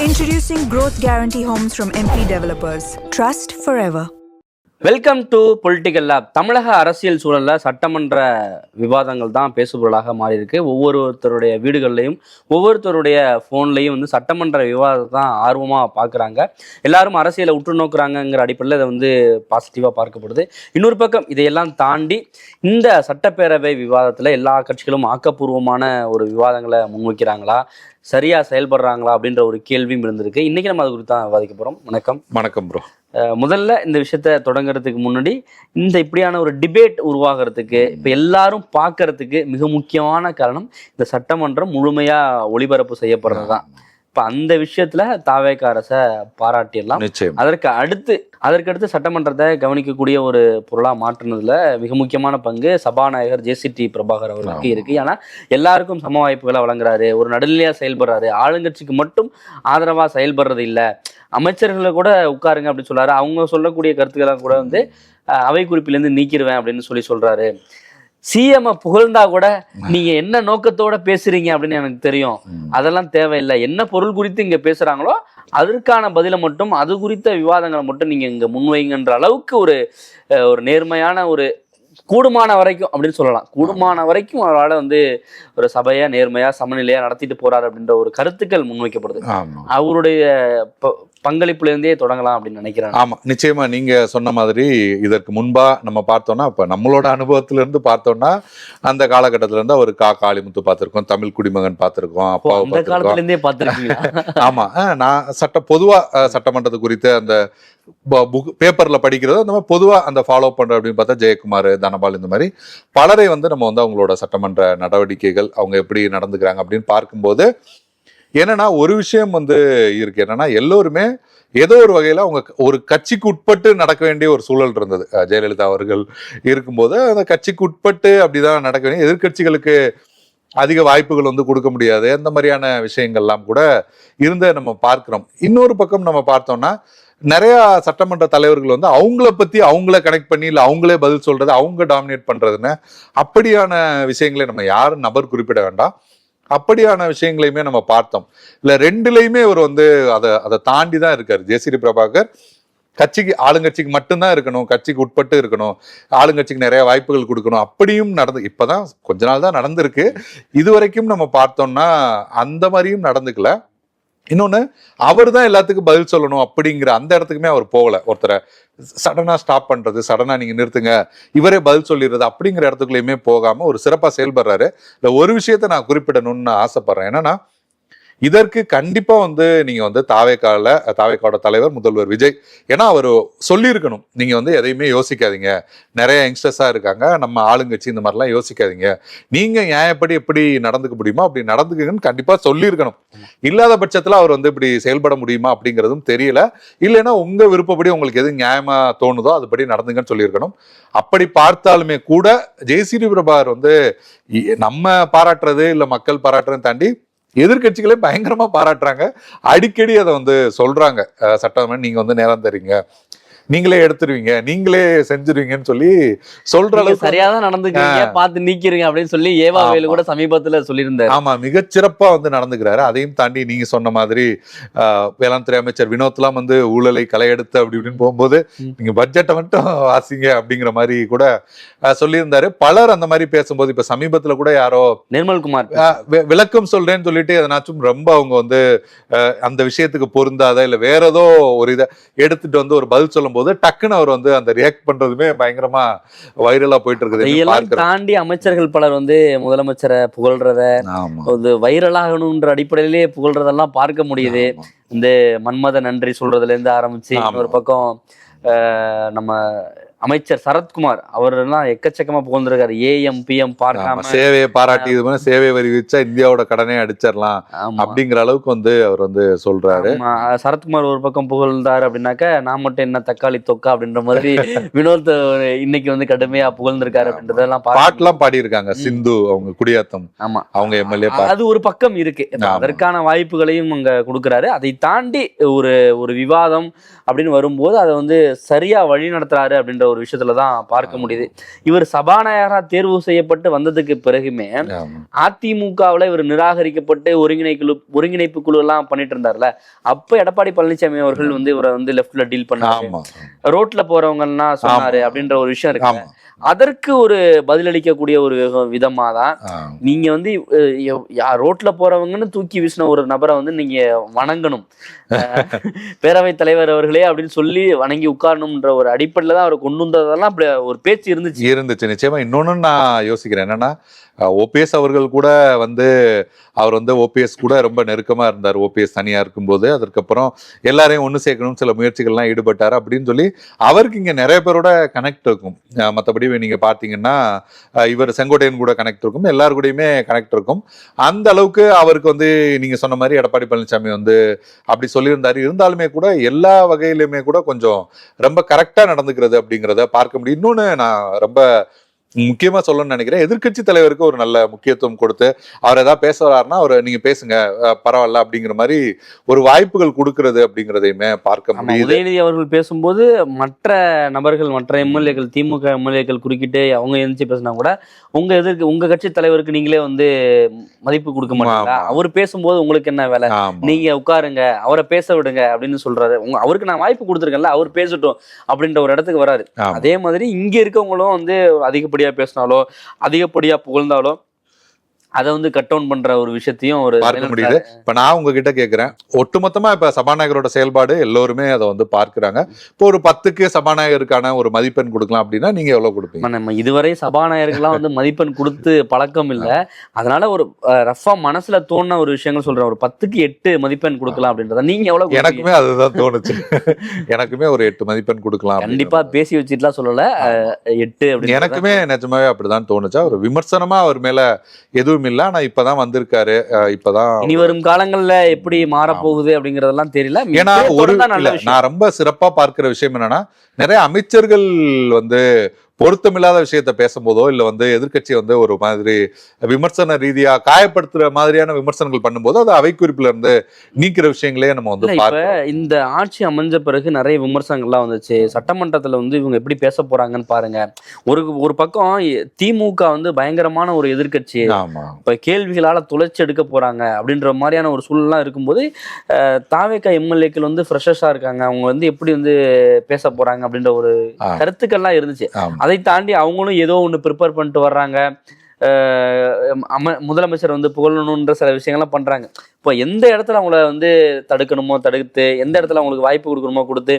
Introducing Growth Guarantee Homes from MP Developers. Trust forever. Welcome to political lab. தமிழக அரசியல் சூழல்ல சட்டமன்ற விவாதங்கள் தான் பேசுபொருளாக மாறி இருக்கு. ஒவ்வொருத்தருடைய வீடுகள்லையும் ஒவ்வொருத்தருடைய ஃபோன்லையும் வந்து சட்டமன்ற விவாதத்தை தான் ஆர்வமாக பார்க்குறாங்க. எல்லாரும் அரசியலை உற்று நோக்குறாங்கங்கிற அடிப்படையில் இதை வந்து பாசிட்டிவாக பார்க்கப்படுது. இன்னொரு பக்கம் இதையெல்லாம் தாண்டி இந்த சட்டப்பேரவை விவாதத்தில் எல்லா கட்சிகளும் ஆக்கப்பூர்வமான ஒரு விவாதங்களை முன்வைக்கிறாங்களா, சரியாக செயல்படுறாங்களா அப்படின்ற ஒரு கேள்வியும் இருந்திருக்கு. இன்றைக்கி நம்ம அது குறித்து தான் விவாதிக்க போகிறோம். வணக்கம். வணக்கம் ப்ரோ. முதல்ல இந்த விஷயத்த தொடங்குறதுக்கு முன்னாடி இந்த இப்படியான ஒரு டிபேட் உருவாகிறதுக்கு இப்போ எல்லாரும் பார்க்கறதுக்கு மிக முக்கியமான காரணம் இந்த சட்டமன்றம் முழுமையாக ஒளிபரப்பு செய்யப்படுறது தான். இப்போ அந்த விஷயத்துல தாவேக அரசை பாராட்டிடலாம். அதற்கடுத்து சட்டமன்றத்தை கவனிக்கக்கூடிய ஒரு பொருளாக மாற்றினதுல மிக முக்கியமான பங்கு சபாநாயகர் ஜேசிடி பிரபாகர் அவர்களுக்கு இருக்கு. ஏன்னா எல்லாருக்கும் சம வாய்ப்புகளை வழங்குறாரு, ஒரு நடுநிலையா செயல்படுறாரு, ஆளுங்கட்சிக்கு மட்டும் ஆதரவா செயல்படுறது இல்லை, அமைச்சர்களை கூட உட்காருங்க அப்படின்னு சொல்றாரு. அவங்க சொல்லக்கூடிய கருத்துக்களை கூட வந்து அவை குறிப்பிலேருந்து நீக்கிடுவேன் அப்படின்னு சொல்றாரு. சிஎம் புகழ்ந்தா கூட நீங்க என்ன நோக்கத்தோட பேசுறீங்க அப்படின்னு எனக்கு தெரியும், அதெல்லாம் தேவையில்லை, என்ன பொருள் குறித்து இங்க பேசுறாங்களோ அதற்கான பதிலை மட்டும், அது குறித்த விவாதங்களை மட்டும் நீங்க இங்க முன்வைங்கன்ற அளவுக்கு ஒரு நேர்மையான ஒரு கூடுமான வரைக்கும் அப்படின்னு சொல்லலாம், கூடுமான வரைக்கும் அவரால் வந்து ஒரு சபையா நேர்மையா சமநிலையா நடத்திட்டு போறாரு அப்படின்ற ஒரு கருத்துக்கள் முன்வைக்கப்படுது. அவருடைய பங்களிப்புல இருந்தே தொடங்கலாம் அப்படின்னு நினைக்கிறேன். ஆமா, நிச்சயமா நீங்க சொன்ன மாதிரி இதற்கு முன்பா நம்ம பார்த்தோம்னா, இப்ப நம்மளோட அனுபவத்துல இருந்து பார்த்தோம்னா அந்த காலகட்டத்துல இருந்து அவர் காளிமுத்து பார்த்திருக்கோம், தமிழ் குடிமகன் பார்த்திருக்கோம், அப்பாவை பார்த்திருக்கோம். ஆமா, நான் பொதுவா சட்டமன்றத்து குறித்து அந்த பேப்பர்ல படிக்கிறது அந்த மாதிரி பொதுவா அந்த ஃபாலோ பண்ற அப்படின்னு பார்த்தா ஜெயக்குமார், தனபால், இந்த மாதிரி பலரை வந்து நம்ம வந்து அவங்களோட சட்டமன்ற நடவடிக்கைகள் அவங்க எப்படி நடந்துக்கிறாங்க அப்படின்னு பார்க்கும்போது என்னன்னா ஒரு விஷயம் வந்து இருக்கு. என்னன்னா எல்லோருமே ஏதோ ஒரு வகையில அவங்க ஒரு கட்சிக்கு உட்பட்டு நடக்க வேண்டிய ஒரு சூழல் இருந்தது. ஜெயலலிதா அவர்கள் இருக்கும்போது அந்த கட்சிக்கு உட்பட்டு அப்படிதான் நடக்க வேண்டிய, எதிர்கட்சிகளுக்கு அதிக வாய்ப்புகள் வந்து கொடுக்க முடியாது, அந்த மாதிரியான விஷயங்கள்லாம் கூட இருந்த நம்ம பார்க்கிறோம். இன்னொரு பக்கம் நம்ம பார்த்தோம்னா நிறைய சட்டமன்ற தலைவர்கள் வந்து அவங்கள பத்தி அவங்கள கனெக்ட் பண்ணி இல்லை அவங்களே பதில் சொல்றது, அவங்க டாமினேட் பண்றதுன்னு அப்படியான விஷயங்களை நம்ம யாரும் நபர் குறிப்பிட வேண்டாம், அப்படியான விஷயங்களையுமே நம்ம பார்த்தோம். இல்ல ரெண்டுலையுமே இவர் வந்து அதை தாண்டி தான் இருக்காரு. ஜேசிடி பிரபாகர் கட்சிக்கு ஆளுங்கட்சிக்கு மட்டும்தான் இருக்கணும், கட்சிக்கு உட்பட்டு இருக்கணும், ஆளுங்கட்சிக்கு நிறைய வாய்ப்புகள் கொடுக்கணும், அப்படியும் இப்பதான் கொஞ்ச நாள் தான் நடந்திருக்கு. இது வரைக்கும் நம்ம பார்த்தோம்னா அந்த மாதிரியும் நடந்துக்கல. இன்னொன்னு, அவர் தான் எல்லாத்துக்கும் பதில் சொல்லணும் அப்படிங்கிற அந்த இடத்துக்குமே அவர் போகல. ஒருத்தரை சடனா ஸ்டாப் பண்றது, சடனா நீங்க நிறுத்துங்க, இவரே பதில் சொல்லிடுறது அப்படிங்கிற இடத்துக்குள்ளயுமே போகாம ஒரு சிறப்பா செயல்படுறாரு. இந்த ஒரு விஷயத்த நான் குறிப்பிடணும்னு ஆசைப்படுறேன். என்னன்னா இதற்கு கண்டிப்பா வந்து நீங்க வந்து தாவேகாவோட தலைவர் முதல்வர் விஜய், ஏன்னா அவர் சொல்லியிருக்கணும், நீங்க வந்து எதையுமே யோசிக்காதீங்க, நிறைய யங்ஸ்டர்ஸா இருக்காங்க, நம்ம ஆளுங்கட்சி, இந்த மாதிரிலாம் யோசிக்காதீங்க, நீங்க நியாயப்படி எப்படி நடந்துக்க முடியுமா அப்படி நடந்துக்குங்கன்னு கண்டிப்பா சொல்லியிருக்கணும். இல்லாத பட்சத்துல அவர் வந்து இப்படி செயல்பட முடியுமா அப்படிங்கிறதும் தெரியல. இல்லைன்னா உங்க விருப்பப்படி உங்களுக்கு எது நியாயமா தோணுதோ அதுபடி நடந்துங்கன்னு சொல்லியிருக்கணும். அப்படி பார்த்தாலுமே கூட ஜேசிடி பிரபாகர் வந்து நம்ம பாராட்டுறது இல்ல மக்கள் பாராட்டுறதை தாண்டி எதிர்கட்சிகளே பயங்கரமா பாராட்டுறாங்க, அடிக்கடி அதை வந்து சொல்றாங்க. சட்டமன்றம் நீங்க வந்து நேரம் தரீங்க, நீங்களே எடுத்துருவீங்க, நீங்களே செஞ்சிருவீங்கன்னு சொல்லி சொல்ற அளவுக்கு சரியாதான் நடந்துக்கிறீங்க, பார்த்து நீக்கிறீங்க அப்படின்னு சொல்லி ஏவா வேலு கூட சமீபத்துல சொல்லியிருந்தாரு. ஆமா, மிகச்சிறப்பா வந்து நடந்துக்கிறாரு. அதையும் தாண்டி நீங்க சொன்ன மாதிரி வேளாண் துறை அமைச்சர் வினோத்லாம் வந்து ஊழலை களையெடுத்து அப்படி இப்படின்னு போகும்போது நீங்க பட்ஜெட்டை மட்டும் வாசிங்க அப்படிங்கிற மாதிரி கூட சொல்லியிருந்தாரு. பலர் அந்த மாதிரி பேசும்போது இப்ப சமீபத்துல கூட யாரோ நிர்மல்குமார் விளக்கம் சொல்றேன்னு சொல்லிட்டு எதனாச்சும் ரொம்ப அவங்க வந்து அந்த விஷயத்துக்கு பொருந்தாத இல்ல வேற ஏதோ ஒரு இதை எடுத்துட்டு வந்து ஒரு பதில் சொல்லும் போது டக்குன்னு அவர் வந்து அந்த ரியாக்ட் பண்றதுமே பயங்கரமா வைரலா போயிட்டு இருக்குது. தாண்டி அமைச்சர்கள் பலர் வந்து முதலமைச்சரை புகழ்றத வைரலாகணும்ன்ற அடிப்படையிலேயே புகழ்றதெல்லாம் பார்க்க முடியுது. இந்த மன்மத நன்றி சொல்றதுல இருந்து ஆரம்பிச்சு ஒரு பக்கம் நம்ம அமைச்சர் சரத்குமார் அவரெல்லாம் எக்கச்சக்கமா புகழ்ந்திருக்காரு. ஏஎம் பிஎம் பார்க்காம சேவையை பாராட்டி இது மாதிரி சேவை வரி விதிச்சா இந்தியாவோட கடனே அடிச்சிடலாம் அப்படிங்கிற அளவுக்கு வந்து அவர் வந்து சொல்றாரு. சரத்குமார் ஒரு பக்கம் புகழ்ந்தாரு அப்படின்னாக்க நான் மட்டும் என்ன தக்காளி தொக்கா அப்படின்ற மாதிரி வினோத் இன்னைக்கு வந்து கடுமையா புகழ்ந்திருக்காரு அப்படின்றதெல்லாம் பாட்டுலாம் பாடி இருக்காங்க. சிந்து அவங்க குடியாத்தம், ஆமா அவங்க எம்எல்ஏ, அது ஒரு பக்கம் இருக்கு. அதற்கான வாய்ப்புகளையும் அங்க கொடுக்குறாரு. அதை தாண்டி ஒரு விவாதம் அப்படின்னு வரும்போது அதை வந்து சரியா வழி நடத்துறாரு அப்படின்ற ஒரு விஷயத்துலதான் பார்க்க முடியுது. இவர் சபாநாயகரா தேர்வு செய்யப்பட்டு வந்ததுக்கு பிறகுமே அதிமுகவுல இவர் நிராகரிக்கப்பட்டு ஒருங்கிணைப்பு குழு எல்லாம் பண்ணிட்டு இருந்தார்ல, அப்ப எடப்பாடி பழனிசாமி அவர்கள் வந்து இவரை வந்து லெஃப்ட்ல டீல் பண்ணாரு, ரோட்ல போறவங்க எல்லாம் சொன்னாரு அப்படின்ற ஒரு விஷயம் இருக்கு. அதற்கு ஒரு பதிலளிக்கக்கூடிய ஒரு விதமா தான் நீங்க வந்து ரோட்ல போறவங்கன்னு தூக்கி வீசின ஒரு நபரை வந்து நீங்க வணங்கணும், பேரவைத் தலைவர் அவர்களே அப்படின்னு சொல்லி வணங்கி உட்காரணும்ன்ற ஒரு அடிப்படையில தான் அவரை கொண்டு வந்ததெல்லாம் அப்படி ஒரு பேச்சு இருந்துச்சு. நிச்சயமா. இன்னொன்னு நான் யோசிக்கிறேன் என்னன்னா, ஓபிஎஸ் அவர்கள் கூட வந்து அவர் வந்து ஓபிஎஸ் கூட ரொம்ப நெருக்கமா இருந்தார். ஓபிஎஸ் தனியா இருக்கும்போது அதற்கப்புறம் எல்லாரையும் ஒன்று சேர்க்கணும் சில முயற்சிகள்லாம் ஈடுபட்டார் அப்படின்னு சொல்லி அவருக்கு இங்க நிறைய பேரோட கனெக்ட் இருக்கும். மற்றபடி நீங்க பார்த்தீங்கன்னா இவர் செங்கோட்டையன் கூட கனெக்ட் இருக்கும், எல்லாரு கூடயுமே கனெக்ட் இருக்கும். அந்த அளவுக்கு அவருக்கு வந்து நீங்க சொன்ன மாதிரி எடப்பாடி பழனிசாமி வந்து அப்படி சொல்லியிருந்தாரு. இருந்தாலுமே கூட எல்லா வகையிலுமே கூட கொஞ்சம் ரொம்ப கரெக்டா நடந்துக்கிறது அப்படிங்கிறத பார்க்க முடியும். இன்னொன்னு நான் ரொம்ப முக்கியமா சொல்லணும்னு நினைக்கிறேன், எதிர்கட்சி தலைவருக்கு ஒரு நல்ல முக்கியத்துவம் கொடுத்து அவர் ஏதாவது பேச வர்றாருன்னா அவர் நீங்க பேசுங்க பரவாயில்ல அப்படிங்கிற மாதிரி ஒரு வாய்ப்புகள் கொடுக்கறது அப்படிங்கிறதையுமே பார்க்க முடியும். உதயநிதி அவர்கள் பேசும்போது மற்ற நபர்கள், மற்ற எம்எல்ஏக்கள், திமுக எம்எல்ஏக்கள் குறுக்கிட்டு அவங்க எழுந்துச்சு பேசினா கூட உங்க கட்சி தலைவருக்கு நீங்களே வந்து மதிப்பு கொடுக்க மாட்டீங்களா, அவர் பேசும்போது உங்களுக்கு என்ன வேலை, நீங்க உட்காருங்க அவரை பேச விடுங்க அப்படின்னு சொல்றாரு. அவருக்கு நான் வாய்ப்பு கொடுத்துருக்கேன்ல, அவர் பேசட்டும் அப்படின்ற ஒரு இடத்துக்கு வராரு. அதே மாதிரி இங்க இருக்கவங்களும் வந்து அதிகப்படியா பேசினாலோ அதிகப்படியா புகழ்ந்தாலோ அதை வந்து கட் டவுன் பண்ற ஒரு விஷயத்தையும் ஒரு பார்க்க முடியுது. இப்ப நான் உங்ககிட்ட கேட்கிறேன், ஒட்டுமொத்தமா இப்ப சபாநாயகரோட செயல்பாடு எல்லோருமே அதை வந்து பார்க்கிறாங்க. இப்போ ஒரு 10க்கு சபாநாயகருக்கான ஒரு மதிப்பெண் கொடுக்கலாம் அப்படின்னா நீங்க எவ்வளவு கொடுப்பீங்க? நம்ம இதுவரை சபாநாயகர்கள்லாம் வந்து மதிப்பெண் கொடுத்து பழக்கம் இல்லை, அதனால ஒரு ரஃபா மனசுல தோணுன ஒரு விஷயங்கள் சொல்றேன். ஒரு 10க்கு 8 மதிப்பெண் கொடுக்கலாம் அப்படின்றத நீங்க எவ்வளவு? எனக்குமே அதுதான் தோணுச்சு. எனக்குமே ஒரு 8 மதிப்பெண் கொடுக்கலாம். கண்டிப்பா பேசி வச்சுட்டுலாம் சொல்லல, 8 அப்படி எனக்குமே நிஜமாவே அப்படிதான் தோணுச்சா. ஒரு விமர்சனமா அவர் மேல எதுவும் இல்ல, ஆனா இப்பதான் வந்திருக்காரு, இப்பதான் இனி வரும் காலங்கள்ல எப்படி மாறப்போகுது அப்படிங்கறதெல்லாம் தெரியல. ஏன்னா நான் ரொம்ப சிறப்பா பார்க்கிற விஷயம் என்னன்னா, நிறைய அமைச்சர்கள் வந்து பொருத்தமில்லாத விஷயத்த பேசும்போதோ இல்ல வந்து எதிர்கட்சி வந்து ஒரு மாதிரி விமர்சன ரீதியா காயப்படுத்துற மாதிரியான விமர்சனங்கள் பண்ணும்போது அது அவை குறிப்புல இருந்து நீக்கிற விஷயங்களே நம்ம வந்து இந்த ஆட்சி அமைஞ்ச பிறகு நிறைய விமர்சனங்கள்லாம் வந்துச்சு. சட்டமன்றத்துல வந்து இவங்க எப்படி பேச போறாங்கன்னு பாருங்க. ஒரு பக்கம் திமுக வந்து பயங்கரமான ஒரு எதிர்கட்சி, இப்ப கேள்விகளால துளைச்சு எடுக்க போறாங்க அப்படின்ற மாதிரியான ஒரு சூழல்லாம் இருக்கும்போது தாவேகா எம்எல்ஏக்கள் வந்து ஃப்ரெஷர்ஸா இருக்காங்க, அவங்க வந்து எப்படி வந்து பேச போறாங்க அப்படின்ற ஒரு கருத்துக்கள்லாம் இருந்துச்சு. அதை தாண்டி அவங்களும் ஏதோ ஒன்று ப்ரிப்பேர் பண்ணிட்டு வர்றாங்க. முதலமைச்சர் வந்து புகழணுன்ற சில விஷயங்கள்லாம் பண்றாங்க. இப்போ எந்த இடத்துல அவங்கள வந்து தடுக்கணுமோ தடுத்து, எந்த இடத்துல அவங்களுக்கு வாய்ப்பு கொடுக்கணுமோ கொடுத்து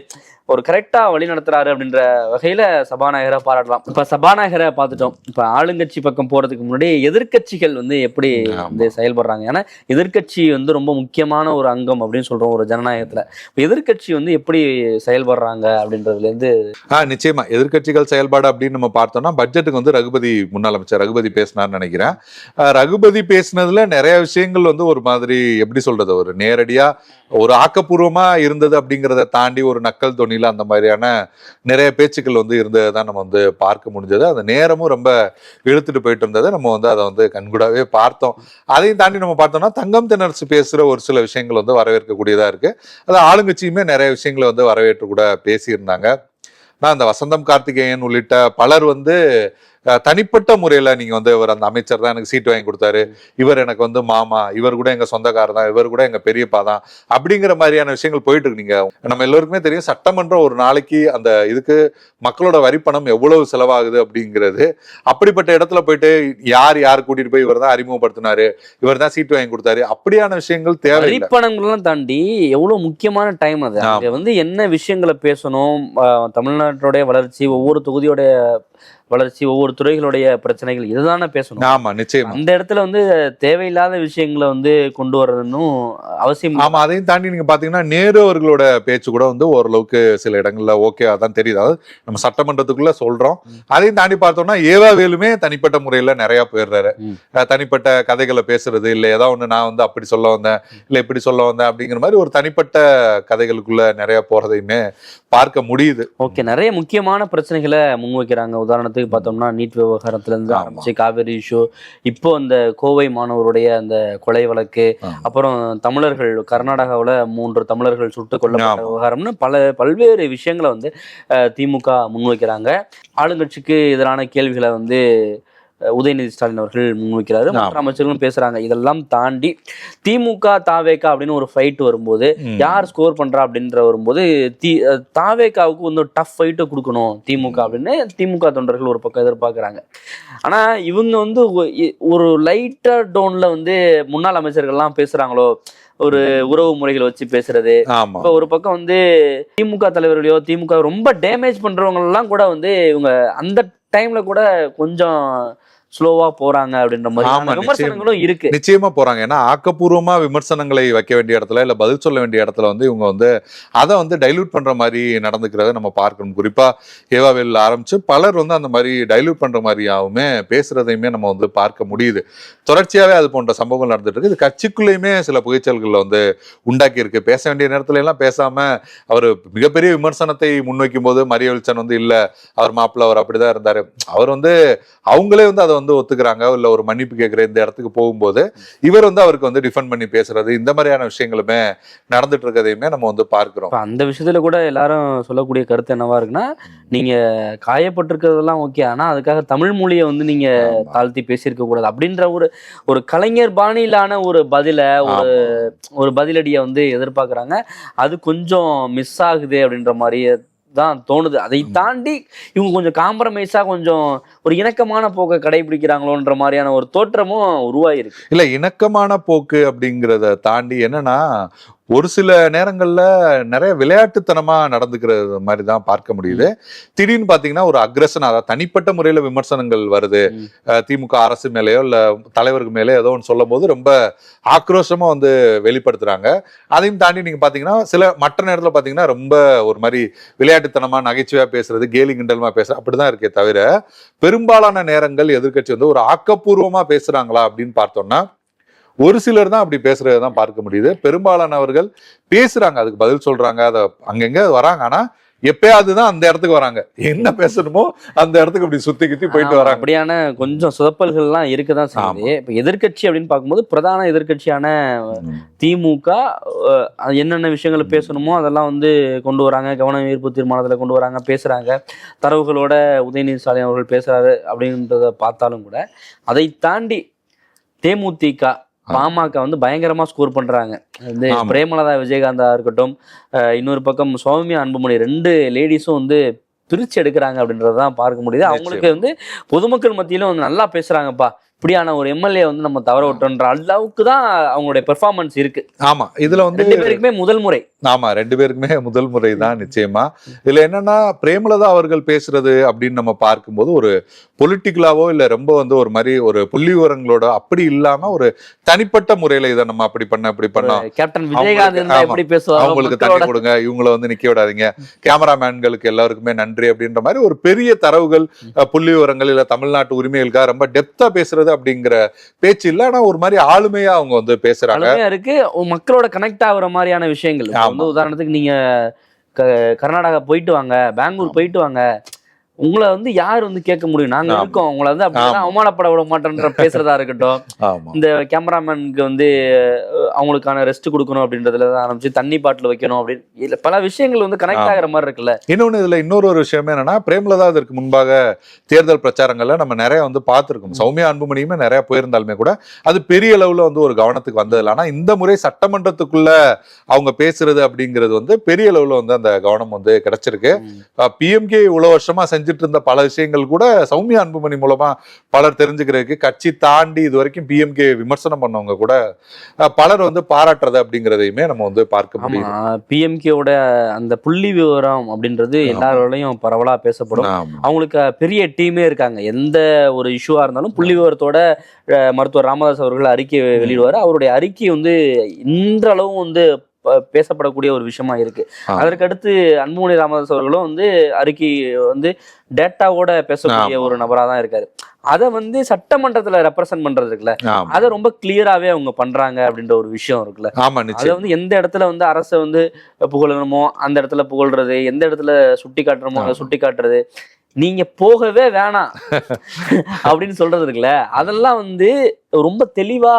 ஒரு கரெக்டா வழி நடத்துறாரு அப்படின்ற வகையில சபாநாயகரை பாராட்டலாம். இப்ப சபாநாயகரை பார்த்துட்டோம். இப்ப ஆளுங்கட்சி பக்கம் போறதுக்கு முன்னாடி எதிர்கட்சிகள் வந்து எப்படி வந்து செயல்படுறாங்க, ஏன்னா எதிர்கட்சி வந்து ரொம்ப முக்கியமான ஒரு அங்கம் அப்படின்னு சொல்றோம் ஒரு ஜனநாயகத்துல. எதிர்கட்சி வந்து எப்படி செயல்படுறாங்க அப்படின்றதுல இருந்து நிச்சயமா எதிர்கட்சிகள் செயல்பாடு அப்படின்னு நம்ம பார்த்தோம்னா, பட்ஜெட்டுக்கு வந்து முன்னாள் அமைச்சர் ரகுபதி பேசினார்னு நினைக்கிறேன். ரகுபதி பேசினதுல நிறைய விஷயங்கள் வந்து ஒரு மாதிரி எப்படி சொல்றது, ஒரு நேரடியா ஒரு ஆக்கப்பூர்வமா இருந்தது அப்படிங்கிறத தாண்டி ஒரு நக்கல் தொனில அந்த மாதிரியான நிறைய பேச்சுக்கள் வந்து இருந்ததை தான் நம்ம வந்து பார்க்க முடிஞ்சது. அந்த நேரமும் ரொம்ப இழுத்துட்டு போயிட்டு இருந்ததை நம்ம வந்து அதை வந்து கண்கூடாவே பார்த்தோம். அதையும் தாண்டி நம்ம பார்த்தோம்னா தங்கம் தென்னரசு பேசுற ஒரு சில விஷயங்கள் வந்து வரவேற்கக்கூடியதா இருக்கு. அது ஆளுங்கட்சியுமே நிறைய விஷயங்களை வந்து வரவேற்று கூட பேசியிருந்தாங்க. நான் அந்த வசந்தம் கார்த்திகேயன் உள்ளிட்ட பலர் வந்து தனிப்பட்ட முறையில நீங்க வந்து இவர் அந்த அமைச்சர் தான் எனக்கு சீட் வாங்கி கொடுத்தாரு, இவர் எனக்கு வந்து மாமா, இவர் கூட எங்க சொந்தக்காரர் தான், இவர் கூட எங்க பெரியப்பா தான் அப்படிங்கிற மாதிரியான விஷயங்கள் போயிட்டு இருக்கு. நீங்க நம்ம எல்லோருக்குமே தெரியும், சட்டமன்றம் ஒரு நாளைக்கு அந்த இதுக்கு மக்களோட வரிப்பணம் எவ்வளவு செலவாகுது அப்படிங்கிறது. அப்படிப்பட்ட இடத்துல போயிட்டு யார் கூட்டிட்டு போய் இவர் தான் அறிமுகப்படுத்தினாரு, இவர் தான் சீட் வாங்கி கொடுத்தாரு, அப்படியான விஷயங்கள் தேவை. வரிப்பணங்கள்லாம் தாண்டி எவ்வளவு முக்கியமான டைம் அது. வந்து என்ன விஷயங்களை பேசணும், தமிழ்நாட்டுடைய வளர்ச்சி, ஒவ்வொரு தொகுதியோட வளர்ச்சி, ஒவ்வொரு துறைகளுடைய பிரச்சனைகள், இதுதானே பேசணும். ஆமா நிச்சயமா. அந்த இடத்துல வந்து தேவையில்லாத விஷயங்களை வந்து கொண்டு வர்றதுன்னும் அவசியம். ஆமா, அதையும் தாண்டி நீங்க பாத்தீங்கன்னா நேரு அவர்களோட பேச்சு கூட வந்து ஓரளவுக்கு சில இடங்கள்ல ஓகே அதான் தெரியுது. அதாவது நம்ம சட்டமன்றத்துக்குள்ள சொல்றோம். அதையும் தாண்டி பார்த்தோம்னா ஏவா வேலுமே தனிப்பட்ட முறையில நிறைய போயிடுறாரு. தனிப்பட்ட கதைகளை பேசுறது, இல்ல ஏதாவது ஒண்ணு நான் வந்து அப்படி சொல்ல வந்தேன், இல்ல இப்படி சொல்ல வந்தேன் அப்படிங்கிற மாதிரி ஒரு தனிப்பட்ட கதைகளுக்குள்ள நிறைய போறதையுமே பார்க்க முடியுது. ஓகே, நிறைய முக்கியமான பிரச்சனைகளை முன்வைக்கிறாங்க. உதாரணத்துக்கு உதாரணத்துக்கு பார்த்தோம்னா நீட் விவகாரத்துல இருந்து ஆரம்பிச்சு காவேரி இஷ்யூ, இப்போ அந்த கோவை மாணவருடைய அந்த கொலை வழக்கு, அப்புறம் தமிழர்கள் கர்நாடகாவில் 3 தமிழர்கள் சுட்டுக் கொல்லப்பட்ட விவகாரம்னு பல்வேறு விஷயங்களை வந்து திமுக முன்வைக்கிறாங்க. ஆளுங்கட்சிக்கு எதிரான கேள்விகளை வந்து உதயநிதி ஸ்டாலின் அவர்கள் முன்வைக்கிறாரு, மற்ற அமைச்சர்களும் பேசுறாங்க. இதெல்லாம் தாண்டி திமுக தாவேகா அப்படின்னு ஒரு ஃபைட் வரும்போது யார் ஸ்கோர் பண்றா அப்படின்ற வரும்போது தாவேகாவுக்கு வந்து ஒரு டஃப் ஃபைட்டை கொடுக்கணும் திமுக அப்படின்னு திமுக தொண்டர்கள் ஒரு பக்கம் எதிர்பார்க்கறாங்க. ஆனா இவங்க வந்து ஒரு லைட்டர் டோன்ல வந்து முன்னாள் அமைச்சர்கள்லாம் பேசுறாங்களோ, ஒரு உறவு முறைகளை வச்சு பேசுறது. இப்ப ஒரு பக்கம் வந்து திமுக தலைவர்களையோ திமுக ரொம்ப டேமேஜ் பண்றவங்க எல்லாம் கூட வந்து இவங்க அந்த டைம்ல கூட கொஞ்சம் ஸ்லோவா போறாங்க அப்படின்ற மாதிரி விமர்சனங்களும் இருக்கு. நிச்சயமா போறாங்க. ஏன்னா ஆக்கப்பூர்வமா விமர்சனங்களை வைக்க வேண்டிய இடத்துல இல்ல பதில் சொல்ல வேண்டிய இடத்துல வந்து இவங்க வந்து அதை வந்து டைல்யூட் பண்ற மாதிரி நடந்துக்கிறத நம்ம பார்க்கணும். குறிப்பா ஏவாவேல் ஆரம்பிச்சு பலர் வந்து அந்த மாதிரி டைல்யூட் பண்ற மாதிரியாவுமே பேசுறதையுமே நம்ம வந்து பார்க்க முடியுது. தொடர்ச்சியாவே அது போன்ற சம்பவங்கள் நடந்துட்டு இருக்கு. இது கட்சிக்குள்ளேயுமே சில புகைச்சல்கள் வந்து உண்டாக்கி இருக்கு. பேச வேண்டிய நேரத்துல எல்லாம் பேசாம அவர் மிகப்பெரிய விமர்சனத்தை முன்வைக்கும் போது மரியவெல்சன் வந்து இல்ல அவர் மாப்பிள்ள அவர் அப்படிதான் இருந்தாரு, அவர் வந்து அவங்களே வந்து அதை வந்து ஒத்துக்கிறாங்க, இல்ல ஒரு மன்னிப்பு கேட்கிற இந்த இடத்துக்கு போகும்போது இவர் வந்து அவருக்கு வந்து டிஃபெண்ட் பண்ணி பேசுறது, இந்த மாதிரியான விஷயங்களுமே நடந்துட்டு இருக்கதையுமே நம்ம வந்து பார்க்கிறோம். அந்த விஷயத்துல கூட எல்லாரும் சொல்லக்கூடிய கருத்து என்னவா இருக்குன்னா, நீங்க காயப்பட்டிருக்கிறதெல்லாம் ஓகே, ஆனா அதுக்காக தமிழ் மொழியை வந்து நீங்க தாழ்த்தி பேசியிருக்க கூடாது அப்படின்ற ஒரு கலைஞர் பாணியிலான ஒரு ஒரு பதிலடியை வந்து எதிர்பார்க்கறாங்க. அது கொஞ்சம் மிஸ் ஆகுது அப்படின்ற மாதிரி தான் தோணுது. அதை தாண்டி இவங்க கொஞ்சம் காம்ப்ரமைஸா கொஞ்சம் ஒரு இணக்கமான போக்கை கடைபிடிக்கிறாங்களோன்ற மாதிரியான ஒரு தோற்றமும் உருவாயிருக்கு. இல்ல இணக்கமான போக்கு அப்படிங்கிறத தாண்டி என்னன்னா ஒரு சில நேரங்கள்ல நிறைய விளையாட்டுத்தனமா நடந்துக்கிறது மாதிரி தான் பார்க்க முடியுது. திடீர்னு பாத்தீங்கன்னா ஒரு அக்ரஷன், அதாவது தனிப்பட்ட முறையில விமர்சனங்கள் வருது திமுக அரசு மேலேயோ இல்ல தலைவருக்கு மேலே ஏதோ ஒன்று சொல்லும் போது ரொம்ப ஆக்ரோஷமா வந்து வெளிப்படுத்துறாங்க. அதையும் தாண்டி நீங்க பாத்தீங்கன்னா சில மற்ற நேரத்துல பாத்தீங்கன்னா ரொம்ப ஒரு மாதிரி விளையாட்டுத்தனமா நகைச்சுவையா பேசுறது, கேலி கிண்டலுமா பேசுறது அப்படிதான் இருக்கே தவிர பெரும்பாலான நேரங்கள் எதிர்கட்சி வந்து ஒரு ஆக்கப்பூர்வமா பேசுறாங்களா அப்படின்னு பார்த்தோம்னா ஒரு சிலர் தான் அப்படி பேசுறதுதான் பார்க்க முடியுது. பெரும்பாலானவர்கள் பேசுறாங்க, அதுக்கு பதில் சொல்றாங்க, அதை அங்கங்க வராங்க, ஆனா எப்பயாவதுதான் அந்த இடத்துக்கு வராங்க, என்ன பேசணுமோ அந்த இடத்துக்கு அப்படி சுத்தி கித்தி போயிட்டு வராங்க. அப்படியான கொஞ்சம் சொதப்பல்கள்லாம் இருக்குதான் செய்யுது. இப்ப எதிர்கட்சி அப்படின்னு பார்க்கும்போது பிரதான எதிர்கட்சியான திமுக என்னென்ன விஷயங்கள் பேசணுமோ அதெல்லாம் வந்து கொண்டு வராங்க, கவன ஈர்ப்பு தீர்மானத்துல கொண்டு வராங்க, பேசுறாங்க, தரவுகளோட உதயநிதி ஸ்டாலின் அவர்கள் பேசுறாரு அப்படின்றத பார்த்தாலும் கூட அதை தாண்டி தேமுதிக பாமக வந்து பயங்கரமா ஸ்கோர் பண்றாங்க. வந்து பிரேமலதா விஜயகாந்தா இருக்கட்டும், இன்னொரு பக்கம் சௌமியா அன்புமணி, 2 லேடிஸும் வந்து பிரிச்சு எடுக்கிறாங்க அப்படின்றதான் பார்க்க முடியுது. அவங்களுக்கு வந்து பொதுமக்கள் மத்தியிலும் வந்து நல்லா பேசுறாங்கப்பா, இப்படியான ஒரு எம்எல்ஏ வந்து நம்ம தவற விட்டோன்ற அளவுக்கு தான் அவங்களுடைய பெர்ஃபார்மன்ஸ் இருக்கு. ஆமா, இதுல வந்து 2 பேருக்குமே முதல் முறை. ஆமா, 2 பேருக்குமே முதல் முறை தான் நிச்சயமா. இதுல என்னன்னா பிரேமலதா அவர்கள் பேசுறது அப்படின்னு நம்ம பார்க்கும்போது ஒரு பொலிட்டிக்கலாவோ இல்ல ரொம்ப வந்து ஒரு மாதிரி ஒரு புள்ளி விவரங்களோட அப்படி இல்லாம ஒரு தனிப்பட்ட முறையில இதை நம்ம அப்படி பண்ணோம், கேப்டன் விஜயகாந்த் எப்படி பேசுவாங்க, அவங்களுக்கு தண்ணி கொடுங்க, இவங்களை வந்து நிக்க விடாதீங்க, கேமராமேன்களுக்கு எல்லாருக்குமே நன்றி அப்படின்ற மாதிரி ஒரு பெரிய தரவுகள் புள்ளி விவரங்கள் இல்ல தமிழ்நாட்டு உரிமைகளுக்காக ரொம்ப டெப்தா பேசுறது அப்படிங்கிற பேச்சு இல்ல. ஆனா ஒரு மாதிரி ஆளுமையா அவங்க வந்து பேசுறாங்க, இருக்கு மக்களோட கனெக்ட் ஆகுற மாதிரியான விஷயங்கள். உதாரணத்துக்கு நீங்க கர்நாடகா போயிட்டு வாங்க, பெங்களூர் போயிட்டு வாங்க, உங்களை வந்து யார் வந்து கேட்க முடியும், நாங்க இருக்கோம், உங்களை வந்து அப்படிதான் அவமானப்பட விட மாட்டேன்ற பேசுறதா இருக்கட்டும், இந்த கேமராமேனுக்கு வந்து அவங்களுக்கான ரெஸ்ட் கொடுக்கணும் அப்படின்றதுல ஆரம்பிச்சு தண்ணி பாட்டில் வைக்கணும் அப்படின்னு பல விஷயங்கள் வந்து கனெக்ட் ஆகிற மாதிரி இருக்குல்ல. இன்னொன்னு இதுல இன்னொரு விஷயம் என்னன்னா, பிரேமலதா இதற்கு முன்பாக தேர்தல் பிரச்சாரங்கள்ல நம்ம நிறைய வந்து பார்த்திருக்கோம். சௌமியா அன்புமணியுமே நிறைய போயிருந்தாலுமே கூட அது பெரிய அளவுல வந்து ஒரு கவனத்துக்கு வந்ததில்லை. ஆனா இந்த முறை சட்டமன்றத்துக்குள்ள அவங்க பேசுறது அப்படிங்கிறது வந்து பெரிய அளவுல வந்து அந்த கவனம் வந்து கிடைச்சிருக்கு. பிஎம்கே இவ்வளவு வருஷமா செஞ்சுட்டு இருந்த பல விஷயங்கள் கூட சௌமியா அன்புமணி மூலமா பலர் தெரிஞ்சுக்கிறதுக்கு, கட்சி தாண்டி இது வரைக்கும் பிஎம்கே விமர்சனம் பண்ணவங்க கூட பலர் வந்து பாராட்டுறது அப்படிங்கிறதையுமே நம்ம வந்து பார்க்க முடியும். பிஎம்கேவோட அந்த புள்ளி விவரம் அப்படின்றது எல்லாரோடையும் பரவலா பேசப்படும். அவங்களுக்கு பெரிய டீமே இருக்காங்க. எந்த ஒரு இஷ்யூவா இருந்தாலும் புள்ளி விவரத்தோட மருத்துவர் ராமதாஸ் அவர்கள் அறிக்கை வெளியிடுவார். அவருடைய அறிக்கை வந்து இன்றளவும் வந்து பேசப்படக்கூடிய ஒரு விஷயமா இருக்கு. அதற்கு அடுத்து அன்புமணி ராமதாஸ் அவர்களும் வந்து அறிக்கை வந்து டேட்டாவோட பேசக்கூடிய ஒரு நபரா தான் இருக்காரு. அதை வந்து சட்டமன்றத்துல ரெப்ரசென்ட் பண்றது இருக்குல்ல, அதை ரொம்ப கிளியராவே அவங்க பண்றாங்க அப்படின்ற ஒரு விஷயம் இருக்குல்ல. அதை வந்து எந்த இடத்துல வந்து அரசை வந்து புகழணுமோ அந்த இடத்துல புகழ்றது, எந்த இடத்துல சுட்டி காட்டுறமோ அதை சுட்டி காட்டுறது, நீங்க போகவே வேணாம் அப்படின்னு சொல்றது இருக்குல்ல, அதெல்லாம் வந்து ரொம்ப தெளிவா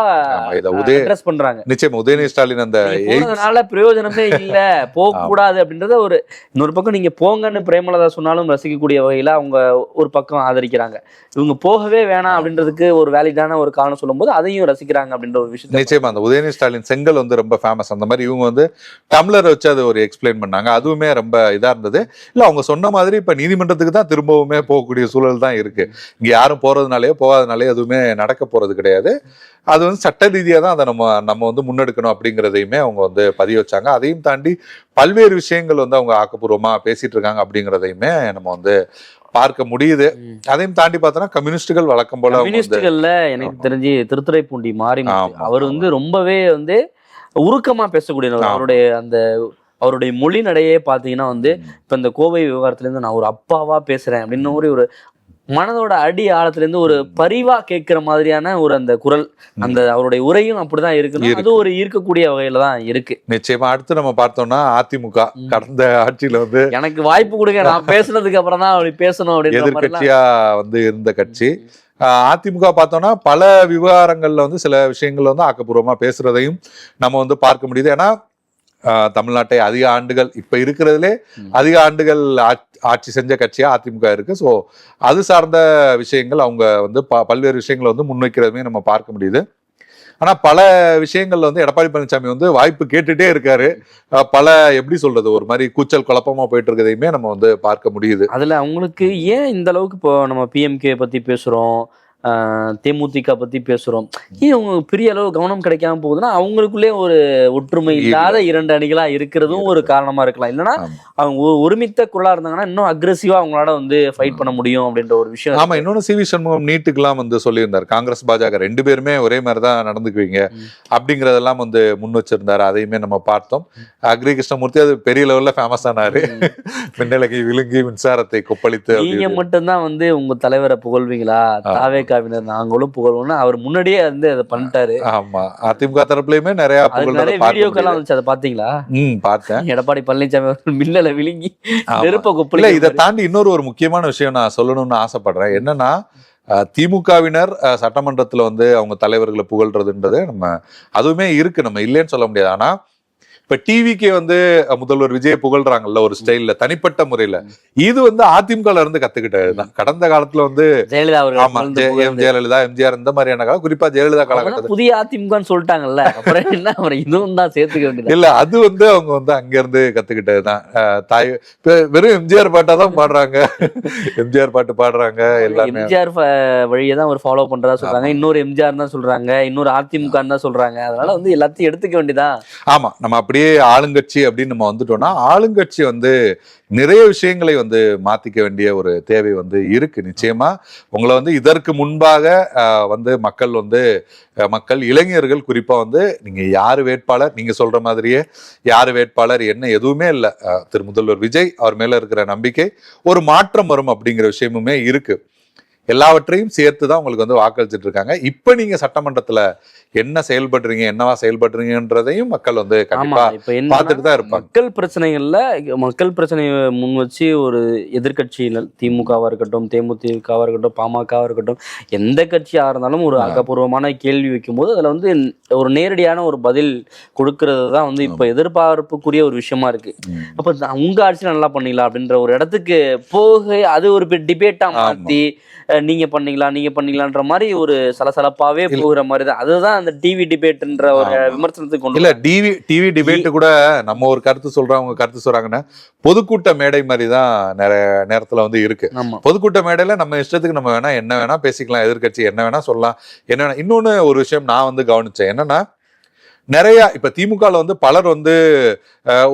அட்ரஸ் பண்றாங்க. நிச்சயமா உதயநிதி ஸ்டாலின் அந்த போனதுனால பிரயோஜனமே இல்ல, போக கூடாது அப்படின்றத ஒரு இன்னொரு பக்கம் நீங்க போங்கன்னு பிரேமலதா சொன்னாலும் ரசிக்கக்கூடிய வகையில அவங்க ஒரு பக்கம் ஆதரிக்கிறாங்க. இவங்க போகவே வேணாம் அப்படின்றதுக்கு ஒரு வேலிடான ஒரு காரணம் சொல்லும் போது அதையும் ரசிக்கிறாங்க அப்படின்ற ஒரு விஷயம். நிச்சயமா அந்த உதயநிதி ஸ்டாலின் செங்கல் வந்து ரொம்ப ஃபேமஸ். அந்த மாதிரி இவங்க வந்து டம்ளர் வச்சு அதை ஒரு எக்ஸ்பிளைன் பண்ணாங்க. அதுவுமே ரொம்ப இதா இருந்தது. இல்ல அவங்க சொன்ன மாதிரி இப்ப நீதிமன்றத்துக்கு தான் திரும்பவுமே போகக்கூடிய சூழல் தான் இருக்கு. இங்க யாரும் போறதுனாலயோ போகாதனாலயோ எதுவுமே நடக்க போறது கிடையாது. அது வந்து சட்ட ரீதியா தான் அதை நம்ம வந்து முன்னெடுக்கணும் அப்படிங்கிறதையுமே அவங்க வந்து பதிவு வச்சாங்க. அதையும் தாண்டி பல்வேறு விஷயங்கள் வந்து அவங்க ஆக்கப்பூர்வமா பேசிட்டு இருக்காங்க அப்படிங்கிறதையுமே நம்ம வந்து பார்க்க முடியுது. அதையும் தாண்டி பார்த்தோம்னா கம்யூனிஸ்டுகள் வழக்கம் போல கம்யூனிஸ்டுகள்ல எனக்கு தெரிஞ்சு திருத்துறைப்பூண்டி மாரிமுத்து அவர் வந்து ரொம்பவே வந்து உருக்கமா பேசக்கூடியவர். அவருடைய மொழி நடையே பாத்தீங்கன்னா வந்து இப்ப இந்த கோவை விவகாரத்துல இருந்து நான் ஒரு அப்பாவா பேசுறேன் அப்படின்னு ஒரு மனதோட அடி ஆழத்துல இருந்து ஒரு பரிவா கேட்கிற மாதிரியான ஒரு அந்த குரல், அந்த அவருடைய உரையும் அப்படிதான் இருக்குன்னு அது ஒரு ஈர்க்கக்கூடிய வகையில தான் இருக்கு. நிச்சயமா. அடுத்து நம்ம பார்த்தோம்னா அதிமுக கடந்த ஆட்சியில வந்து எனக்கு வாய்ப்பு கொடுங்க, நான் பேசுனதுக்கு அப்புறம் தான் அப்படி பேசணும் அப்படின்னு எதிர்கட்சியா வந்து இருந்த கட்சி. அதிமுக பார்த்தோம்னா பல விவகாரங்கள்ல வந்து சில விஷயங்கள்ல வந்து ஆக்கப்பூர்வமா பேசுறதையும் நம்ம வந்து பார்க்க முடியுது. ஏன்னா தமிழ்நாட்டை அதிக ஆண்டுகள் இப்ப இருக்கிறதுலே அதிக ஆண்டுகள் ஆட்சி செஞ்ச கட்சியா அதிமுக இருக்கு. ஸோ அது சார்ந்த விஷயங்கள் அவங்க வந்து பல்வேறு விஷயங்களை வந்து முன்வைக்கிறதுமே நம்ம பார்க்க முடியுது. ஆனா பல விஷயங்கள்ல வந்து எடப்பாடி பழனிசாமி வந்து வாய்ப்பு கேட்டுட்டே இருக்காரு. பல எப்படி சொல்றது ஒரு மாதிரி கூச்சல் குழப்பமா போயிட்டு இருக்கிறதையுமே நம்ம வந்து பார்க்க முடியுது. அதுல அவங்களுக்கு ஏன் இந்த அளவுக்கு இப்போ நம்ம பிஎம்கே பத்தி பேசுறோம், தேமுதிக பத்தி பேசுறோம், ஏன் அவங்க பெரிய அளவு கவனம் கிடைக்காம போகுதுன்னா அவங்களுக்குள்ளே ஒரு ஒற்றுமை இல்லாத இரண்டு அணிகளா இருக்கிறதும் ஒரு காரணமா இருக்கலாம். இல்லைன்னா அவங்க ஒருமித்த குரலா இருந்தாங்கன்னா இன்னும் அக்ரெசிவா அவங்களால வந்து ஃபைட் பண்ண முடியும் அப்படின்ற ஒரு விஷயம். ஆமா, இன்னொன்னு சி வி சண்முகம் நீட்டுக்கெல்லாம் வந்து சொல்லியிருந்தார், காங்கிரஸ் பாஜக ரெண்டு பேருமே ஒரே மாதிரிதான் நடந்துக்குவீங்க அப்படிங்கறதெல்லாம் வந்து முன் வச்சிருந்தாரு. அதையுமே நம்ம பார்த்தோம். அக்ரி கிருஷ்ணமூர்த்தி அது பெரிய லெவல்ல ஃபேமஸ் ஆனாரு. மின்னலகை விழுங்கி மின்சாரத்தை கொப்பளித்து. நீங்க மட்டும்தான் வந்து உங்க தலைவரை புகழ்வீங்களா, தாவே நாங்களும் புகழ்வோம்னு அவர் முன்னாடியே வந்து அதை பண்ணிட்டாரு. ஆமா, அதிமுக தரப்புலயுமே நிறைய வீடியோக்கெல்லாம் வந்துச்சு, அதை பாத்தீங்களா? பார்த்தேன். எடப்பாடி பழனிசாமி அவர்கள் மின்னல விழுங்கி நெருப்ப கொப்பளிக்கல. இதை தாண்டி இன்னொரு முக்கியமான விஷயம் நான் சொல்லணும்னு ஆசைப்படுறேன். என்னன்னா திமுகவினர் சட்டமன்றத்துல வந்து அவங்க தலைவர்களை புகழ்றதுன்றது நம்ம அதுவுமே இருக்கு, நம்ம இல்லைன்னு சொல்ல முடியாது. ஆனா இப்ப டிவிக்கே வந்து முதல்வர் விஜய் புகழ்றாங்கல்ல ஒரு ஸ்டைல்ல தனிப்பட்ட முறையில, இது வந்து அதிமுகல இருந்து கத்துக்கிட்டதுதான். கடந்த காலத்துல வந்து ஜெயலலிதா எம்ஜிஆர் இந்த மாதிரியான காலம், குறிப்பா ஜெயலலிதா காலகட்டத்தில் புதிய அதிமுக சொல்லிட்டாங்கல்ல, அப்புறம் என்ன இதுவும் தான் சேர்த்துக்க வேண்டியது இல்ல. அது வந்து அவங்க வந்து அங்க இருந்து கத்துக்கிட்டதுதான். தாய் வெறும் எம்ஜிஆர் பாட்டா தான் பாடுறாங்க, எம்ஜிஆர் பாட்டு பாடுறாங்க எல்லாமே. எம்ஜிஆர் வழியை தான் ஒரு ஃபாலோ பண்றதா சொல்றாங்க, இன்னொரு எம்ஜிஆர் தான் சொல்றாங்க, இன்னொரு அதிமுக தான் சொல்றாங்க. அதனால வந்து எல்லாத்தையும் எடுத்துக்க வேண்டியதான். ஆமா, நம்ம அப்படியே ஆளுங்கட்சி அப்படின்னு நம்ம வந்துட்டோம்னா ஆளுங்கட்சி வந்து நிறைய விஷயங்களை வந்து மாத்திக்க வேண்டிய ஒரு தேவை வந்து இருக்கு. நிச்சயமா உங்களை வந்து இதற்கு முன்பாக வந்து மக்கள் இளைஞர்கள் குறிப்பா வந்து நீங்க யாரு வேட்பாளர், நீங்க சொல்ற மாதிரியே யாரு வேட்பாளர் என்ன எதுவுமே இல்லை, திரு முதல்வர் விஜய் அவர் மேல இருக்கிற நம்பிக்கை ஒரு மாற்றம் வரும் அப்படிங்கிற விஷயமுமே இருக்கு. எல்லாவற்றையும் சேர்த்துதான் உங்களுக்கு வந்து வாக்களிச்சுட்டு இருக்காங்க. இப்ப நீங்க சட்டமன்றத்துல என்ன செயல்படுறீங்க, என்னவா செயல்படுறீங்கன்றதையும் மக்கள் வந்து கண்டிப்பா பார்த்துட்டு தான் இருப்பாங்க. மக்கள் பிரச்சனையை முன் வச்சு ஒரு எதிர்கட்சியினர் திமுகவா இருக்கட்டும், தேமுதிகவா இருக்கட்டும், பாமகவா இருக்கட்டும், எந்த கட்சியா இருந்தாலும் ஒரு ஆக்கப்பூர்வமான கேள்வி வைக்கும் போது அதுல வந்து ஒரு நேரடியான ஒரு பதில் கொடுக்கறது தான் வந்து இப்ப எதிர்பார்ப்புக்குரிய ஒரு விஷயமா இருக்கு. அப்ப உங்க ஆட்சி நல்லா பண்ணீங்களா அப்படின்ற ஒரு இடத்துக்கு போக அது ஒரு டிபேட்டா மாத்தி நீங்க பண்ணீங்களான்ற மாதிரி ஒரு சலசலப்பாவே போகிற மாதிரி தான். அதுதான் அந்த டிவி டிபேட்ன்ற ஒரு விமர்சனத்துக்கு கொண்டு இல்ல. டிவி டிபேட் கூட நம்ம ஒரு கருத்து சொல்றோம், அவங்க கருத்து சொல்றாங்கன்னா பொதுக்கூட்ட மேடை மாதிரி தான் நிறைய நேரத்துல வந்து இருக்கு. பொதுக்கூட்ட மேடையில நம்ம இஷ்டத்துக்கு நம்ம வேணா என்ன வேணா பேசிக்கலாம், எதிர்கட்சி என்ன வேணா சொல்லலாம், என்ன வேணா. இன்னொன்னு ஒரு விஷயம் நான் வந்து கவனிச்சேன், என்னன்னா நிறைய இப்ப திமுகல வந்து பலர் வந்து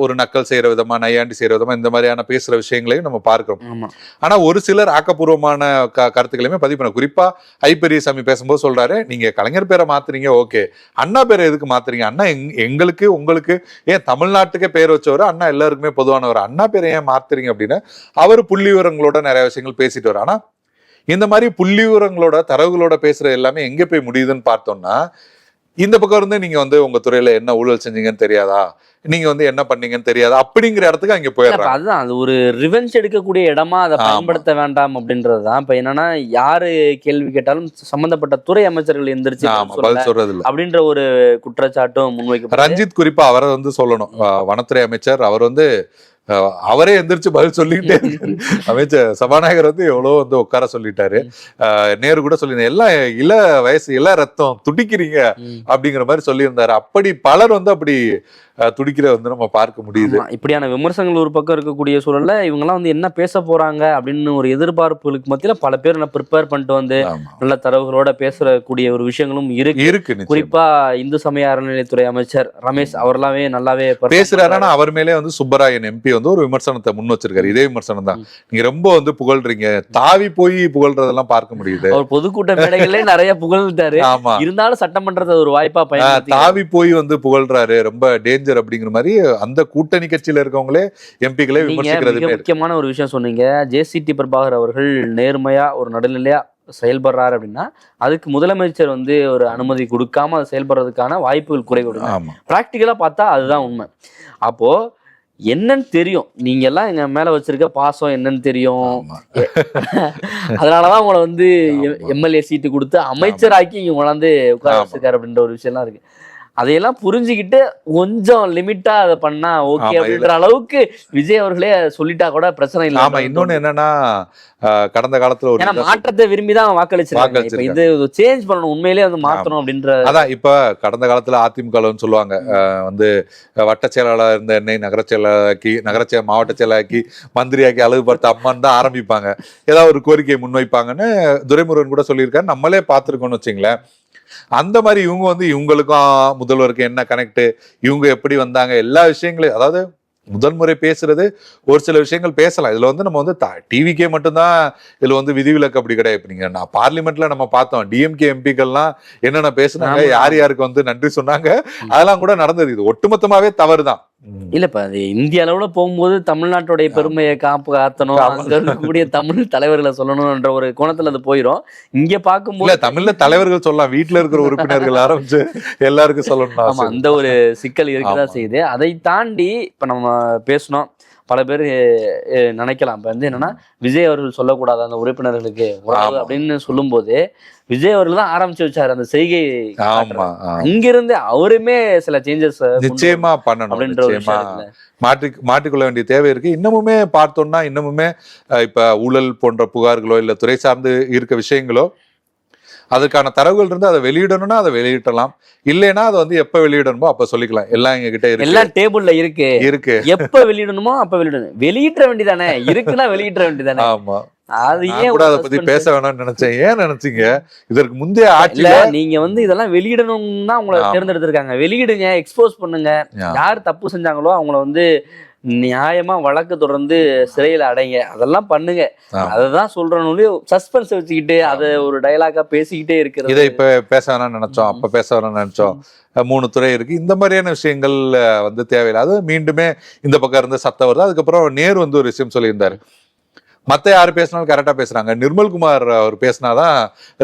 ஒரு நக்கல் செய்யற விதமா, நையாண்டி செய்யற விதமா இந்த மாதிரியான பேசுற விஷயங்களையும் நம்ம பார்க்கிறோம். ஆனா ஒரு சிலர் ஆக்கப்பூர்வமான கருத்துக்களையுமே பதிவு பண்ண, குறிப்பா ஐ பெரியசாமி பேசும்போது சொல்றாரு, நீங்க கலைஞர் பேரை மாத்துறீங்க, ஓகே, அண்ணா பேரை எதுக்கு மாத்துறீங்க? அண்ணா எங்களுக்கு உங்களுக்கு ஏன் தமிழ்நாட்டுக்கே பேர் வச்சவர், அண்ணா எல்லாருக்குமே பொதுவானவர், அண்ணா பேரை ஏன் மாத்துறீங்க அப்படின்னு அவர் புள்ளி விவரங்களோட நிறைய விஷயங்கள் பேசிட்டு வர. ஆனா இந்த மாதிரி புள்ளி விவரங்களோட தரவுகளோட பேசுற எல்லாமே எங்க போய் முடியுதுன்னு பார்த்தோம்னா இந்த பக்கம் இருந்து நீங்க வந்து உங்க துறையில என்ன ஊழல் செஞ்சீங்கன்னு தெரியாதா, நீங்க வந்து என்ன பண்ணீங்கன்னு தெரியாதா அப்படிங்கிற இடத்துக்கு அங்க போயிடுறாங்க. அதுதான் அது ஒரு ரிவெஞ்ச் எடுக்கக்கூடிய இடமா அதை பயன்படுத்த வேண்டாம் அப்படின்றதுதான். இப்ப என்னன்னா யாரு கேள்வி கேட்டாலும் சம்பந்தப்பட்ட துறை அமைச்சர்கள் எந்திரிச்சு பதில் சொல்றது இல்ல அப்படின்ற ஒரு குற்றச்சாட்டும் முன்வைக்க. ரஞ்சித் குறிப்பா அவரை வந்து சொல்லணும், வனத்துறை அமைச்சர். அவர் வந்து அவரே எந்திரிச்சு பதில் சொல்லிக்கிட்டே அமைச்சர் சபாநாயகர் வந்து எவ்வளவு வந்து உட்கார சொல்லிட்டாரு. நேரு கூட சொல்லியிருந்தாரு, எல்லாம் இள வயசு இள ரத்தம் துடிக்கிறீங்க அப்படிங்கிற மாதிரி சொல்லியிருந்தாரு. அப்படி பலர் வந்து அப்படி துடிக்கிற வந்து நம்ம பார்க்க முடியுது. இப்படியான விமர்சனங்கள் ஒரு பக்கம் இருக்கக்கூடிய சூழல்ல இவங்கெல்லாம் வந்து என்ன பேச போறாங்க அப்படின்னு ஒரு எதிர்பார்ப்புகளுக்கு மத்தியில பல பேர் என்ன ப்ரிப்பேர் பண்ணிட்டு வந்து நல்ல தரவுகளோட பேசக்கூடிய ஒரு விஷயங்களும் இருக்கு. குறிப்பா இந்து சமய அறநிலையத்துறை அமைச்சர் ரமேஷ் அவர்லாமே நல்லாவே பேசுறாரு. ஆனா அவர் மேலே வந்து சுப்பராயன் எம்பி வந்து ஒரு விமர்சனத்தை முன் வச்சிருக்காரு. இதே விமர்சனம் தான், நீங்க ரொம்ப வந்து புகழ்றீங்க, தாவி போய் புகழ்றதெல்லாம் பார்க்க முடியுது. அவர் பொதுக்கூட்ட மேடைகளே நிறைய புகழ்ந்தாரு. இருந்தாலும் சட்டமன்றத்தை ஒரு வாய்ப்பா பயன்படுத்தி தாவி போய் வந்து புகழ்றாரு, ரொம்ப டேஞ்சர் அப்படிங்கிற மாதிரி அந்த கூட்டணி கட்சியில இருக்கவங்களே எம்பிக்களே விமர்சிக்கிறது. முக்கியமான ஒரு விஷயம் சொன்னீங்க, ஜேசிடி பிரபாகர் அவர்கள் நேர்மையா ஒரு நடுநிலையா செயல்படுறாரு அப்படின்னா அதுக்கு முதலமைச்சர் வந்து ஒரு அனுமதி கொடுக்காம அதை செயல்படுறதுக்கான வாய்ப்புகள் குறைவு. பிராக்டிக்கலா பார்த்தா அதுதான் உண்மை. அப்போ என்னன்னு தெரியும், நீங்க எல்லாம் எங்க மேல வச்சிருக்க பாசம் என்னன்னு தெரியும். அதனாலதான் உங்களை வந்து எம்எல்ஏ சீட்டு கொடுத்து அமைச்சராக்கி இங்க உட்காந்து உட்கார வச்சிருக்காரு அப்படின்ற ஒரு விஷயம் எல்லாம் இருக்கு. அதையெல்லாம் புரிஞ்சுக்கிட்டு கொஞ்சம் லிமிட்டா அதை பண்ணா ஓகே அப்படின்ற அளவுக்கு விஜய் அவர்களே சொல்லிட்டா கூட பிரச்சனை இல்லை. ஆமா, இன்னொன்னு என்னன்னா கடந்த காலத்துல ஒரு மாற்றத்தை விரும்பிதான் வாக்களிச்சிருக்காங்க. இது சேஞ்ச் பண்ணணும், உண்மையிலேயே வந்து மாற்றணும் அப்படின்ற. அதான் இப்ப கடந்த காலத்துல அதிமுகன்னு சொல்லுவாங்க, வந்து வட்ட செயலாளர் இருந்த என்னை நகர மாவட்ட செயலாக்கி மந்திரியாக்கி அழகுபடுத்த அம்மான்னு தான் ஆரம்பிப்பாங்க. ஏதாவது ஒரு கோரிக்கையை முன்வைப்பாங்கன்னு துரைமுருகன் கூட சொல்லியிருக்காரு. நம்மளே பார்த்திருக்கோம்னு வச்சுங்களேன். அந்த மாதிரி இவங்க வந்து இவங்களுக்கும் முதல்வருக்கு என்ன கனெக்ட், இவங்க எப்படி வந்தாங்க, எல்லா விஷயங்களையும், அதாவது முதல் முறை பேசுறது ஒரு சில விஷயங்கள் பேசலாம். இதுல வந்து நம்ம வந்து டிவிக்கே மட்டும்தான் இதுல வந்து விதிவிலக்கு அப்படி கிடையாது. இப்ப நீங்க பார்லிமெண்ட்ல நம்ம பார்த்தோம், டிஎம்கே எம்பிக்கள்லாம் என்னென்ன பேசுனாங்க, யார் யாருக்கு வந்து நன்றி சொன்னாங்க, அதெல்லாம் கூட நடந்தது. இது ஒட்டுமொத்தமாவே தவறுதான். இல்லப்பா, அது இந்திய அளவுல போகும்போது தமிழ்நாட்டுடைய பெருமையை காத்தணும், அங்க இருக்கக்கூடிய தமிழ் தலைவர்களை சொல்லணும்ன்ற ஒரு கோணத்துல அது போயிடும். இங்க பார்க்கும்போது தமிழ்ல தலைவர்கள் சொல்லலாம், வீட்டுல இருக்கிற உறுப்பினர்கள் ஆரம்பிச்சு எல்லாருக்கும் சொல்லணும். ஆமா, அந்த ஒரு சிக்கல் இருக்குதான் செய்யுது. அதை தாண்டி இப்ப நம்ம பேசணும், பல பேர் நினைக்கலாம் இப்ப வந்து என்னன்னா விஜய் அவர்கள் சொல்லக்கூடாது அந்த உறுப்பினர்களுக்கு அப்படின்னு சொல்லும் போது விஜய் அவர்கள் தான் ஆரம்பிச்சு வச்சாரு அந்த செய்கை. அங்கிருந்து அவருமே சில சேஞ்சஸ் நிச்சயமா பண்ணணும் அப்படின்ற ஒரு மாற்றிக்கொள்ள வேண்டிய தேவை இருக்கு. இன்னமுமே பார்த்தோம்னா இன்னமுமே இப்ப ஊழல் போன்ற புகார்களோ இல்ல துறை சார்ந்து இருக்க விஷயங்களோ அதுக்கான தரவுகள் இருந்து அதை வெளியிடணும்னா அதை வெளியிடலாம், இல்லைன்னா அதை வந்து எப்ப வெளியிடணுமோ அப்ப சொல்லிக்கலாம். எல்லாம் எங்க கிட்ட இருக்கு, எல்லாம் டேபிள்ல இருக்கு. எப்ப வெளியிடணுமோ அப்ப வெளியிடணும். வெளியிட வேண்டியதானே, இருக்குன்னா வெளியிட வேண்டியதானே. ஆமா, அது ஏன் கூட அதை பத்தி பேச வேணாம்னு நினைச்சேன். ஏன் நினைச்சீங்க? இதற்கு முந்தைய ஆட்சியில நீங்க வந்து இதெல்லாம் வெளியிடணும்னா உங்களை தேர்ந்தெடுத்திருக்காங்க, வெளியிடுங்க, எக்ஸ்போஸ் பண்ணுங்க. யார் தப்பு செஞ்சாங்களோ அவங்கள வந்து நியாயமா வழக்கு தொடர்ந்து சிறையில அடைங்க, அதெல்லாம் பண்ணுங்க. அததான் சொல்றேன்னு சஸ்பென்ஸ் வச்சுக்கிட்டு அதை ஒரு டயலாக்கா பேசிக்கிட்டே இருக்கிறது. இதை இப்ப பேச வேணாம்னு நினைச்சோம், அப்ப பேச வேணாம்னு நினைச்சோம், 3 துறை இருக்கு, இந்த மாதிரியான விஷயங்கள் வந்து தேவையில்லை. அது மீண்டுமே இந்த பக்கம் இருந்து சத்தம் வருது. அதுக்கப்புறம் நேரு வந்து ஒரு விஷயம் சொல்லியிருந்தாரு, மத்த யாரு பேசினாலும் கரெக்டா பேசுறாங்க, நிர்மல்குமார் அவர் பேசினாதான்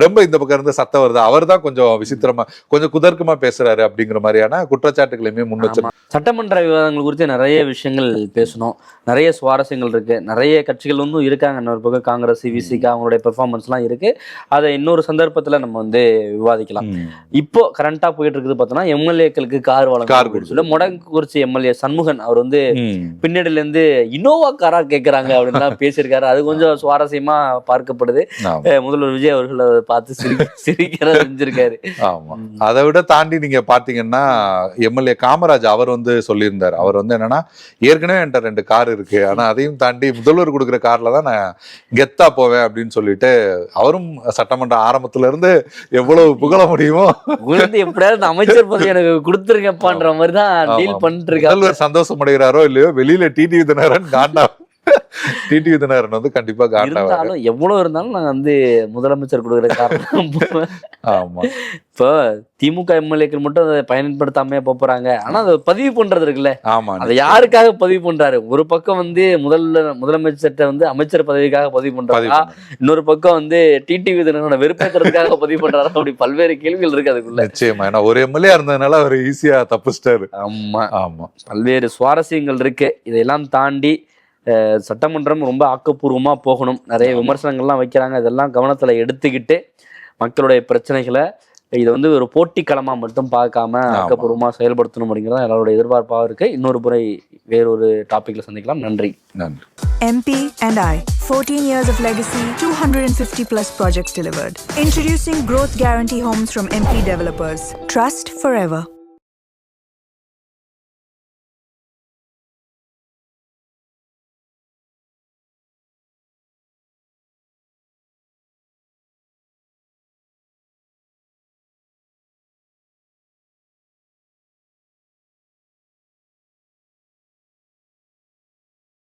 ரொம்ப இந்த பக்கம் இருந்து சத்தம் வருது, அவர் தான் கொஞ்சம் விசித்திரமா கொஞ்சம் குதர்க்கமா பேசுறாரு அப்படிங்கிற மாதிரியான குற்றச்சாட்டுகளையுமே முன் வச்சு. சட்டமன்ற விவாதங்கள் குறித்து நிறைய விஷயங்கள் பேசணும், நிறைய சுவாரஸ்யங்கள் இருக்கு, நிறைய கட்சிகள் வந்து இருக்காங்க. இன்னொரு பக்கம் காங்கிரஸ், விசிக அவங்களுடைய பெர்ஃபார்மன்ஸ் எல்லாம் இருக்கு. அதை இன்னொரு சந்தர்ப்பத்துல நம்ம வந்து விவாதிக்கலாம். இப்போ கரண்டா போயிட்டு இருக்குது பார்த்தோம்னா எம்எல்ஏக்களுக்கு கார் வழங்க சொல்லி மொடங்குறிச்சி எம்எல்ஏ சண்முகன் அவர் வந்து பின்னாடில இருந்து இனோவா காரா கேட்கறாங்க அப்படின்னு தான் பேசியிருக்காரு. அது கொஞ்சம் சுவாரஸ்யமா பார்க்கப்படுது. முதல்வர் விஜய் அவர்கள் அதை பார்த்து சிரிக்கிறத செஞ்சிருக்காரு. ஆமா, அதை விட தாண்டி நீங்க பாத்தீங்கன்னா எம்எல்ஏ காமராஜ் அவர் வந்து சொல்லியிருந்தார், அவர் வந்து என்னன்னா ஏற்கனவே என்கிட்ட 2 கார் இருக்கு, ஆனா அதையும் தாண்டி முதல்வர் கொடுக்குற கார்ல தான் நான் கெத்தா போவேன் அப்படின்னு சொல்லிட்டு அவரும் சட்டமன்ற ஆரம்பத்துல இருந்து எவ்வளவு புகழ முடியுமோ எப்படியாவது அமைச்சர் பதவி எனக்கு கொடுத்துருக்கப்பான்ற மாதிரி தான் டீல் பண்ணிட்டு இருக்காரு. முதல்வர் சந்தோஷம் அடைகிறாரோ இல்லையோ வெளியில டிடிவி தினகரன் காண்டா டிடிவி தினகரன் வந்து கண்டிப்பா காட்டாவாரு. இருந்தாலும் எவ்வளவு இருந்தாலும் நாங்க வந்து முதலமைச்சர் கொடுக்குற காரணம். ஆமா, இப்போ திமுக எம்எல்ஏக்கள் மட்டும் அதை பயன்படுத்தாம போறாங்க. ஆனா அதை பதிவு பண்றது இருக்குல்ல, ஆமா, அதை யாருக்காக பதிவு பண்றாரு? ஒரு பக்கம் வந்து முதலமைச்சர்கிட்ட வந்து அமைச்சர் பதவிக்காக பதிவு பண்றாரா, இன்னொரு பக்கம் வந்து டிடிவி தினகரனை வெறுப்பேற்றுறதுக்காக பதிவு பண்றாரா? அப்படி பல்வேறு கேள்விகள் இருக்கு அதுக்குள்ள. நிச்சயமா, ஏன்னா ஒரு எம்எல்ஏ இருந்ததுனால அவர் ஈஸியா தப்பிச்சிட்டாரு. ஆமா ஆமா, பல்வேறு சுவாரஸ்யங்கள் இருக்கு. இதெல்லாம் தாண்டி சட்டமன்றம் ரொம்ப ஆக்கப்பூர்வமா போகணும். நிறைய விமர்சனங்கள்லாம் வைக்கிறாங்க. இதெல்லாம் கவனத்துல எடுத்துக்கிட்டு மக்களுடைய பிரச்சனைகளை இதை வந்து ஒரு போட்டிக்களமா மட்டும் பார்க்காம ஆக்கப்பூர்வமா செயல்படுத்தணும் அப்படிங்கிறத எல்லாருடைய எதிர்பார்ப்பாக இருக்கு. இன்னொரு முறை வேறொரு டாபிக்ல சந்திக்கலாம். நன்றி. நன்றி. MP and I, 14 years of legacy, 250 plus projects delivered. Introducing Growth Guarantee Homes from MP Developers. Trust forever.